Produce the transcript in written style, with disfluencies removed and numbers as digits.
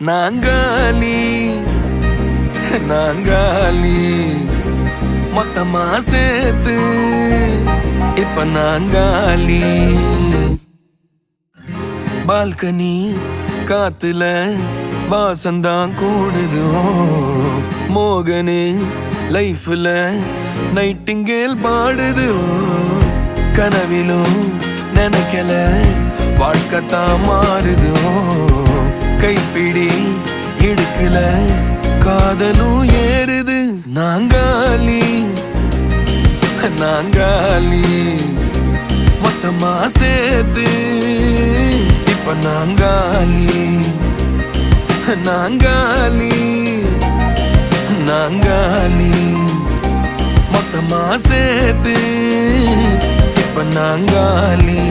நாங்காலி நாங்காலி மொத்தமா சேர்த்து இப்ப நாங்காலி. பால்கனி காத்துல வாசந்தான் கூடுது. மோகனே லைஃப்ல நைட்டிங்கேல் பாடுது. கனவிலும் நினைக்கல வாழ்க்கைத்தான் மாறுது. கைப்பிடி இடுக்கல காதலும் ஏறுது. நாங்காலி நாங்காலி மொத்தமா சேர்த்து இப்ப நாங்காலி நாங்காலி நாங்காலி மொத்தமா சேர்த்து இப்ப நாங்காலி.